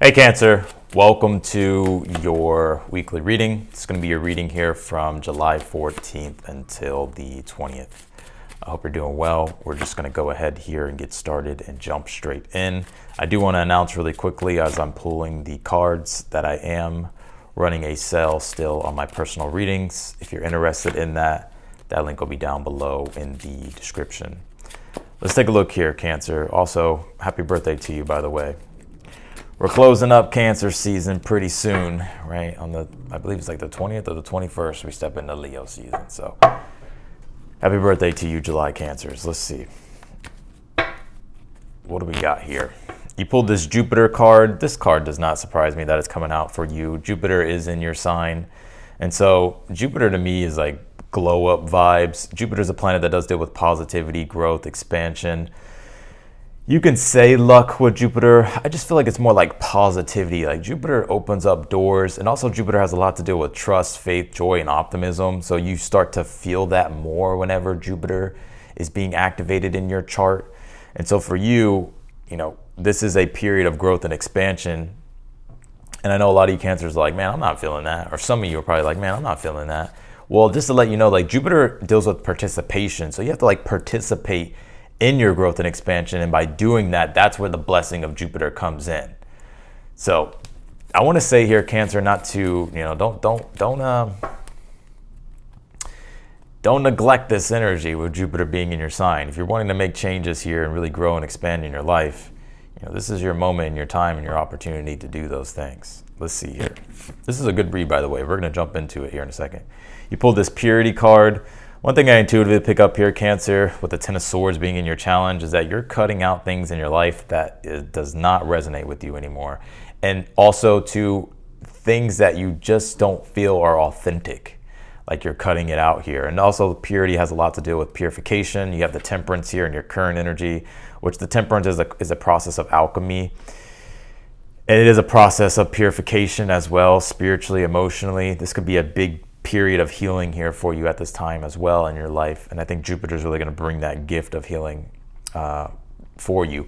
Hey Cancer, welcome to your weekly reading. It's going to be your reading here from July 14th until the 20th. I hope you're doing well. We're just going to go ahead here and get started and jump straight in. I do want to announce really quickly as I'm pulling the cards that I am running a sale still on my personal readings. If you're interested in that, that link will be down below in the description. Let's take a look here, Cancer. Also, happy birthday to you, by the way. We're closing up Cancer season pretty soon, right? I believe it's like the 20th or the 21st, we step into Leo season. So happy birthday to you, July Cancers. Let's see. What do we got here? You pulled this Jupiter card. This card does not surprise me that it's coming out for you. Jupiter is in your sign. And so Jupiter to me is like glow up vibes. Jupiter's a planet that does deal with positivity, growth, expansion. You can say luck with Jupiter. I just feel like it's more like positivity. Like Jupiter opens up doors, and also Jupiter has a lot to do with trust, faith, joy, and optimism. So you start to feel that more whenever Jupiter is being activated in your chart. And so for you, this is a period of growth and expansion. And I know a lot of you Cancers are like, man, I'm not feeling that. Or some of you are probably like, man, I'm not feeling that. Well, just to let you know, like Jupiter deals with participation. So you have to like participate in your growth and expansion, and by doing that, that's where the blessing of Jupiter comes in. So I want to say here, Cancer, not to don't neglect this energy with Jupiter being in your sign. If you're wanting to make changes here and really grow and expand in your life, this is your moment and your time and your opportunity to do those things. Let's see here. This is a good read, by the way. We're going to jump into it here in a second. You pulled this Purity card. One thing I intuitively pick up here, Cancer, with the Ten of Swords being in your challenge, is that you're cutting out things in your life that does not resonate with you anymore. And also to things that you just don't feel are authentic, like you're cutting it out here. And also purity has a lot to do with purification. You have the Temperance here in your current energy, which the Temperance is a process of alchemy. And it is a process of purification as well, spiritually, emotionally. This could be a big period of healing here for you at this time as well in your life. And I think Jupiter is really going to bring that gift of healing for you.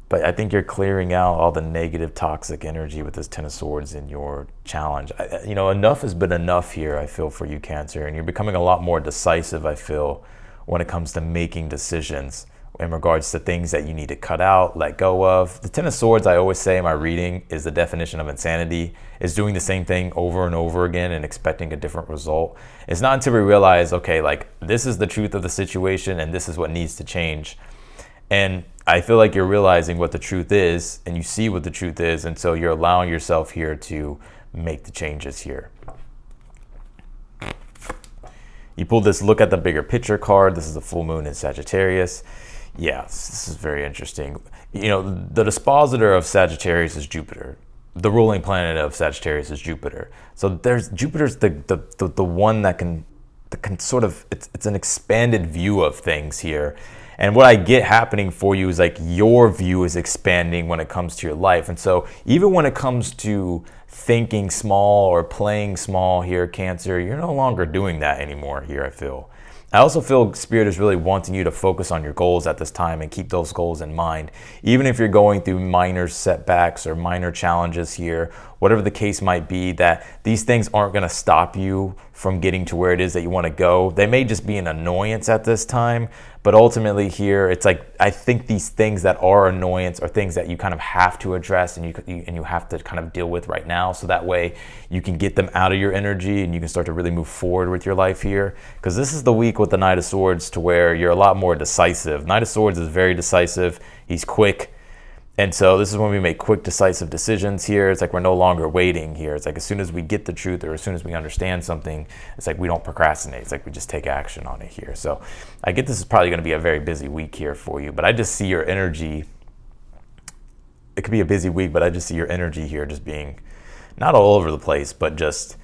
But I think you're clearing out all the negative, toxic energy with this Ten of Swords in your challenge. Enough has been enough here, I feel, for you, Cancer. And you're becoming a lot more decisive, I feel, when it comes to making decisions in regards to things that you need to cut out, let go of. The Ten of Swords, I always say in my reading, is the definition of insanity, is doing the same thing over and over again and expecting a different result. It's not until we realize, okay, like this is the truth of the situation and this is what needs to change. And I feel like you're realizing what the truth is and you see what the truth is. And so you're allowing yourself here to make the changes here. You pulled this look at the bigger picture card. This is the full moon in Sagittarius. Yeah, this is very interesting. The dispositor of Sagittarius is Jupiter. The ruling planet of Sagittarius is Jupiter. So Jupiter's the one that can sort of, it's an expanded view of things here. And what I get happening for you is like your view is expanding when it comes to your life. And so even when it comes to thinking small or playing small here, Cancer, you're no longer doing that anymore here, I feel. I also feel Spirit is really wanting you to focus on your goals at this time and keep those goals in mind. Even if you're going through minor setbacks or minor challenges here, whatever the case might be, that these things aren't going to stop you from getting to where it is that you want to go. They may just be an annoyance at this time, but ultimately here, it's like, I think these things that are annoyance are things that you kind of have to address and you have to kind of deal with right now. So that way you can get them out of your energy and you can start to really move forward with your life here. Because this is the week with the Knight of Swords to where you're a lot more decisive. Knight of Swords is very decisive. He's quick. And so this is when we make quick, decisive decisions here. It's like we're no longer waiting here. It's like as soon as we get the truth or as soon as we understand something, it's like we don't procrastinate. It's like we just take action on it here. So I get this is probably going to be a very busy week here for you, but I just see your energy. It could be a busy week, but I just see your energy here just being not all over the place, but just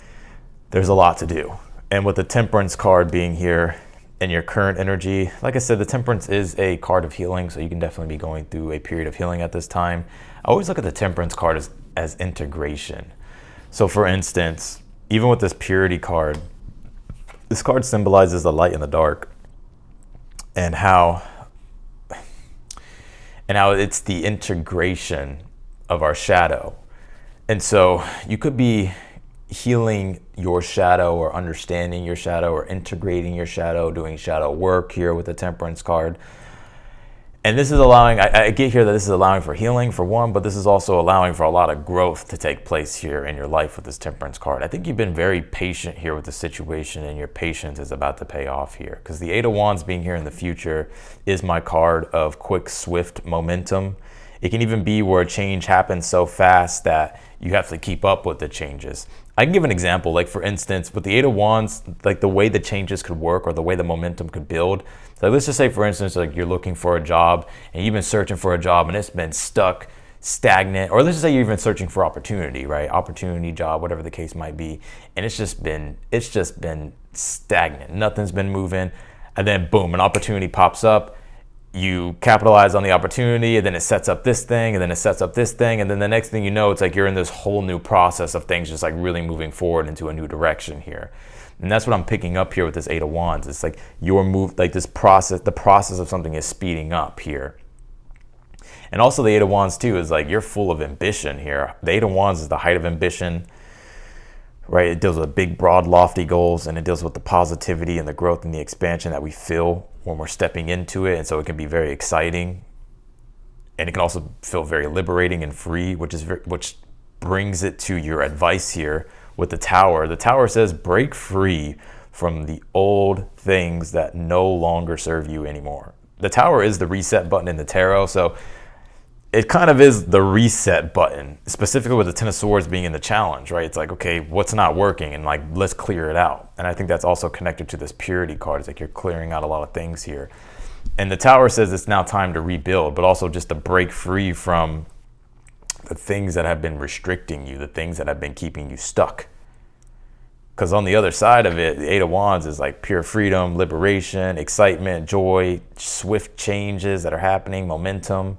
there's a lot to do. And with the Temperance card being here, and your current energy, like I said, the Temperance is a card of healing, so you can definitely be going through a period of healing at this time. I always look at the Temperance card as integration. So for instance, even with this Purity card, this card symbolizes the light and the dark and how it's the integration of our shadow. And so you could be healing your shadow or understanding your shadow or integrating your shadow, doing shadow work here with the Temperance card. And this is allowing, I get here that this is allowing for healing for one, but this is also allowing for a lot of growth to take place here in your life with this Temperance card. I think you've been very patient here with the situation, and your patience is about to pay off here, because the Eight of Wands being here in the future is my card of quick, swift momentum. It can even be where change happens so fast that you have to keep up with the changes. I can give an example, like for instance, with the Eight of Wands, like the way the changes could work or the way the momentum could build. So let's just say, for instance, like you're looking for a job and you've been searching for a job and it's been stuck, stagnant, or let's just say you're even searching for opportunity, right? Opportunity, job, whatever the case might be. And it's just been stagnant. Nothing's been moving. And then boom, an opportunity pops up. You capitalize on the opportunity, and then it sets up this thing, and then it sets up this thing, and then the next thing you know, it's like you're in this whole new process of things just like really moving forward into a new direction here. And that's what I'm picking up here with this Eight of Wands. It's like your move, like this process, the process of something is speeding up here. And also the Eight of Wands too is like you're full of ambition here. The Eight of Wands is the height of ambition, right? It deals with big, broad, lofty goals, and it deals with the positivity and the growth and the expansion that we feel when we're stepping into it. And so it can be very exciting, and it can also feel very liberating and free, which brings it to your advice here with the Tower. The Tower says break free from the old things that no longer serve you anymore. The Tower is the reset button in the tarot, so it kind of is the reset button, specifically with the Ten of Swords being in the challenge, right? It's like, okay, what's not working? And like, let's clear it out. And I think that's also connected to this purity card. It's like you're clearing out a lot of things here. And the Tower says it's now time to rebuild, but also just to break free from the things that have been restricting you, the things that have been keeping you stuck. Because on the other side of it, the Eight of Wands is like pure freedom, liberation, excitement, joy, swift changes that are happening, momentum.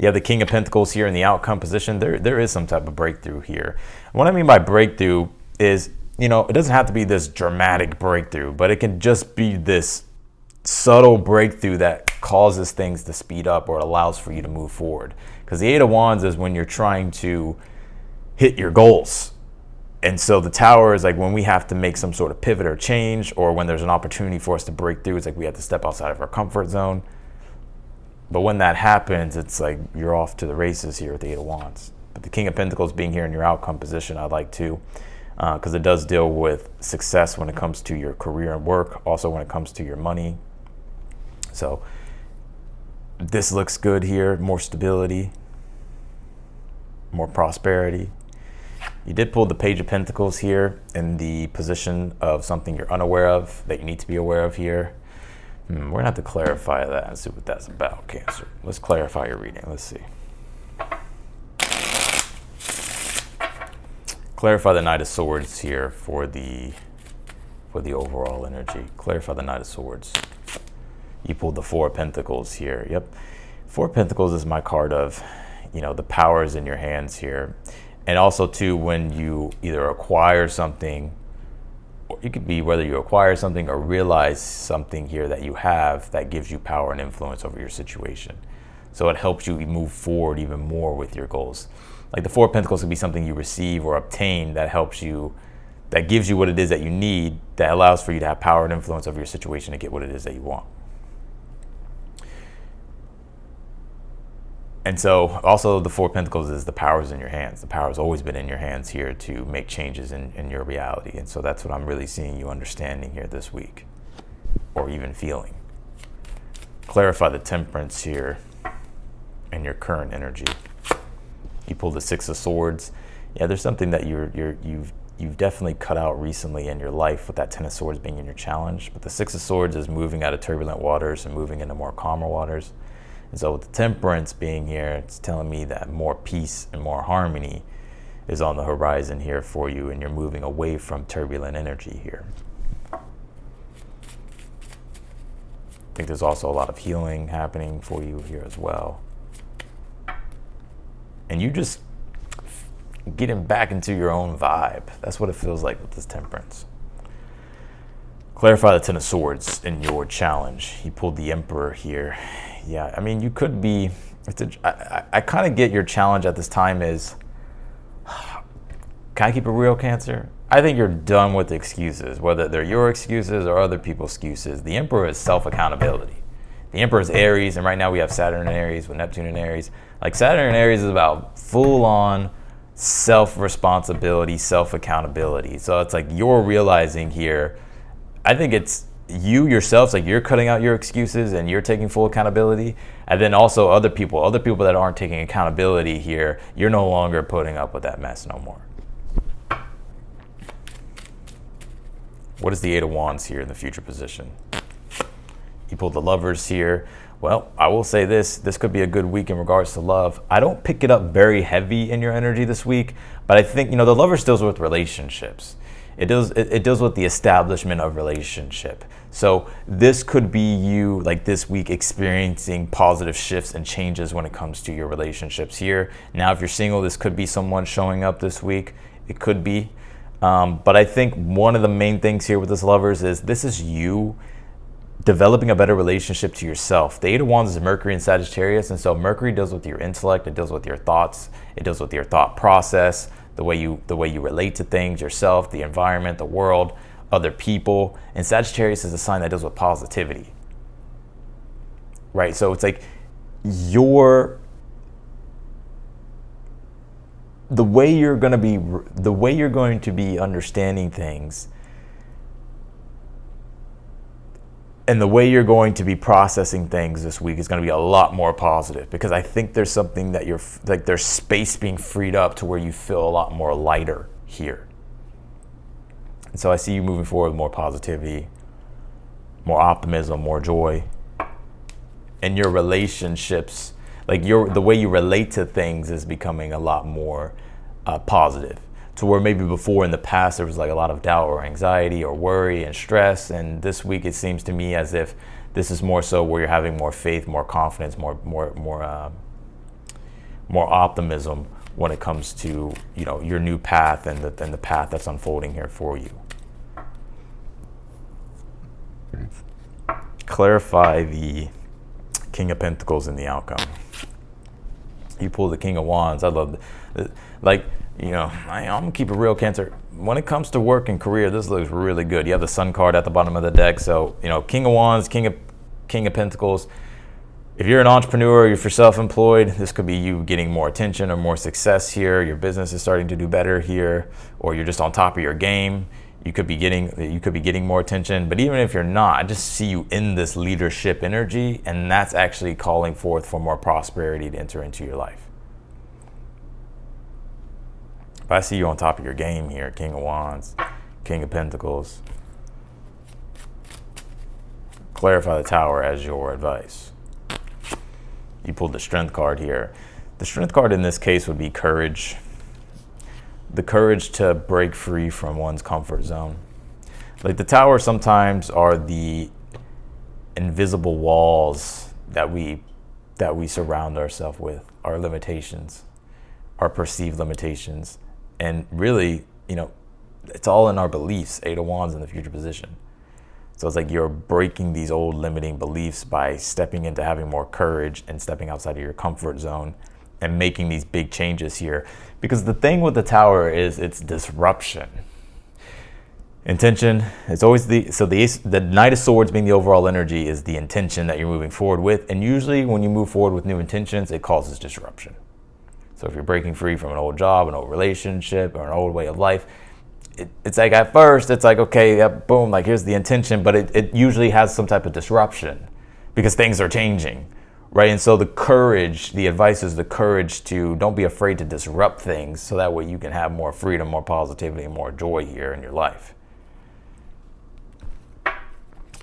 You have the King of Pentacles here in the outcome position. There is some type of breakthrough here. What I mean by breakthrough is, it doesn't have to be this dramatic breakthrough, but it can just be this subtle breakthrough that causes things to speed up or allows for you to move forward. Because the Eight of Wands is when you're trying to hit your goals. And so the Tower is like when we have to make some sort of pivot or change, or when there's an opportunity for us to break through. It's like we have to step outside of our comfort zone. But when that happens, it's like you're off to the races here with the Eight of Wands. But the King of Pentacles being here in your outcome position, I like too, because it does deal with success when it comes to your career and work, also when it comes to your money. So this looks good here, more stability, more prosperity. You did pull the Page of Pentacles here in the position of something you're unaware of that you need to be aware of here. We're going to have to clarify that and see what that's about, Cancer. Let's clarify your reading. Let's see. Clarify the Knight of Swords here for the overall energy. Clarify the Knight of Swords. You pulled the Four of Pentacles here. Yep. Four of Pentacles is my card of, the powers in your hands here. And also, too, when you either acquire something, or it could be whether you acquire something or realize something here that you have that gives you power and influence over your situation. So it helps you move forward even more with your goals. Like the Four of Pentacles could be something you receive or obtain that helps you, that gives you what it is that you need, that allows for you to have power and influence over your situation to get what it is that you want. And so also the Four of Pentacles is the powers in your hands. The power has always been in your hands here to make changes in your reality. And so that's what I'm really seeing you understanding here this week, or even feeling. Clarify the Temperance here and your current energy. You pull the Six of Swords. Yeah, there's something that you've definitely cut out recently in your life with that Ten of Swords being in your challenge. But the Six of Swords is moving out of turbulent waters and moving into more calmer waters. And so with the Temperance being here, it's telling me that more peace and more harmony is on the horizon here for you, and you're moving away from turbulent energy here. I think there's also a lot of healing happening for you here as well. And you just getting back into your own vibe. That's what it feels like with this Temperance. Clarify the Ten of Swords in your challenge. He pulled the Emperor here. Yeah, I mean, you could be I kind of get your challenge at this time is, can I keep it real, Cancer? I think you're done with excuses, whether they're your excuses or other people's excuses. The Emperor is self-accountability. The Emperor is Aries, and right now we have Saturn in Aries with Neptune in Aries. Like Saturn in Aries is about full-on self-responsibility, self-accountability. So it's like you're realizing here, I think it's you yourself, like you're cutting out your excuses and you're taking full accountability. And then also other people that aren't taking accountability here, you're no longer putting up with that mess no more. What is the Eight of Wands here in the future position? You pulled the Lovers here. Well, I will say this could be a good week in regards to love. I don't pick it up very heavy in your energy this week, but I think, the Lovers deals with relationships. It deals with the establishment of relationship. So this could be you, like this week, experiencing positive shifts and changes when it comes to your relationships here. Now, if you're single, this could be someone showing up this week. It could be. But I think one of the main things here with this Lovers is this is you developing a better relationship to yourself. The Eight of Wands is Mercury in Sagittarius, and so Mercury deals with your intellect, it deals with your thoughts, it deals with your thought process, the way you relate to things, yourself, the environment, the world, other people. And Sagittarius is a sign that deals with positivity. Right? So it's like the way you're going to be understanding things and the way you're going to be processing things this week is going to be a lot more positive, because I think there's something that there's space being freed up to where you feel a lot more lighter here. And so I see you moving forward with more positivity, more optimism, more joy. And your relationships, like the way you relate to things is becoming a lot more positive. To where maybe before in the past there was like a lot of doubt or anxiety or worry and stress, and this week it seems to me as if this is more so where you're having more faith, more confidence, more optimism when it comes to your new path and the path that's unfolding here for you. Clarify the King of Pentacles in the outcome. You pull the King of Wands. I love it. I'm gonna keep it real, Cancer. When it comes to work and career, this looks really good. You have the Sun card at the bottom of the deck. So, King of Wands, King of Pentacles. If you're an entrepreneur, if you're self-employed, this could be you getting more attention or more success here. Your business is starting to do better here, or you're just on top of your game. You could be getting more attention. But even if you're not, I just see you in this leadership energy, and that's actually calling forth for more prosperity to enter into your life. But I see you on top of your game here, King of Wands, King of Pentacles. Clarify the Tower as your advice. You pulled the Strength card here. The Strength card in this case would be courage. The courage to break free from one's comfort zone. Like the Tower sometimes are the invisible walls that we surround ourselves with, our limitations, our perceived limitations. And really, it's all in our beliefs, Eight of Wands in the future position. So it's like you're breaking these old limiting beliefs by stepping into having more courage and stepping outside of your comfort zone and making these big changes here. Because the thing with the Tower is it's disruption. Intention, it's always the Knight of Swords being the overall energy is the intention that you're moving forward with. And usually when you move forward with new intentions, it causes disruption. So if you're breaking free from an old job, an old relationship, or an old way of life, it's like at first, it's like, okay, yeah, boom, like here's the intention, but it usually has some type of disruption because things are changing, right? And so the advice is the courage to don't be afraid to disrupt things so that way you can have more freedom, more positivity, and more joy here in your life.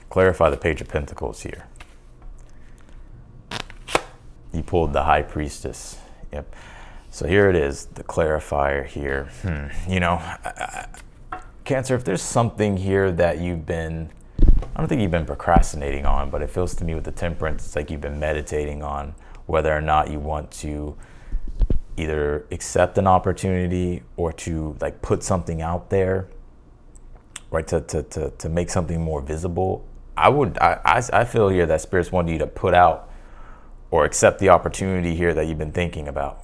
Clarify the Page of Pentacles here. You pulled the High Priestess. Yep. So here it is, the clarifier here. Cancer, if there's something here that I don't think you've been procrastinating on, but it feels to me with the Temperance, it's like you've been meditating on whether or not you want to either accept an opportunity or to like put something out there, right? To make something more visible. I feel here that Spirit's wanting you to put out or accept the opportunity here that you've been thinking about.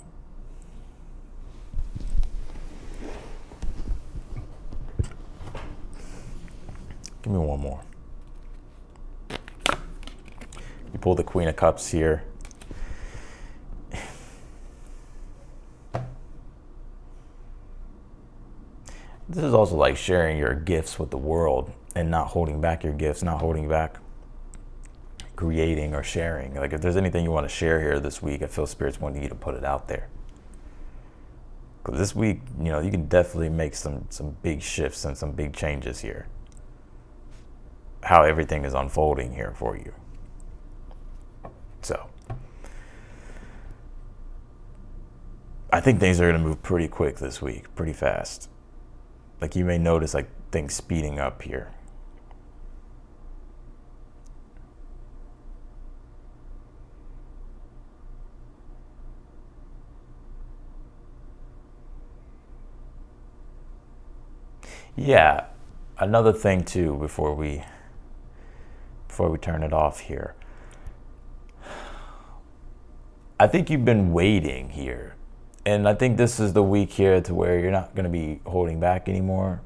Give me one more. You pull the Queen of Cups here. This is also like sharing your gifts with the world and not holding back your gifts, not holding back creating or sharing. Like if there's anything you want to share here this week, I feel Spirit's wanting you to put it out there. Because this week, you know, you can definitely make some big shifts and some big changes here. How everything is unfolding here for you. So I think things are going to move pretty quick this week, pretty fast. Like you may notice like things speeding up here. Yeah, another thing too before we turn it off here. I think you've been waiting here. And I think this is the week here to where you're not going to be holding back anymore.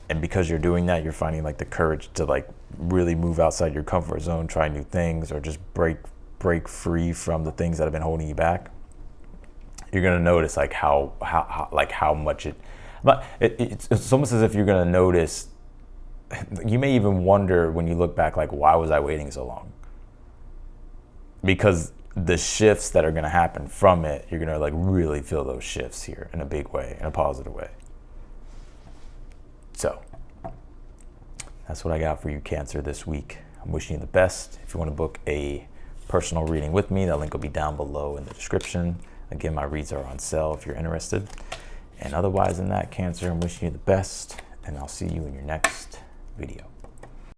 And because you're doing that, you're finding like the courage to like really move outside your comfort zone, try new things, or just break free from the things that have been holding you back. You're going to notice like how much it's almost as if you're going to notice. You may even wonder when you look back, like, why was I waiting so long? Because the shifts that are going to happen from it, you're going to like really feel those shifts here in a big way, in a positive way. So that's what I got for you, Cancer, this week. I'm wishing you the best. If you want to book a personal reading with me, that link will be down below in the description. Again, my reads are on sale if you're interested. And otherwise than that, Cancer, I'm wishing you the best, and I'll see you in your next video.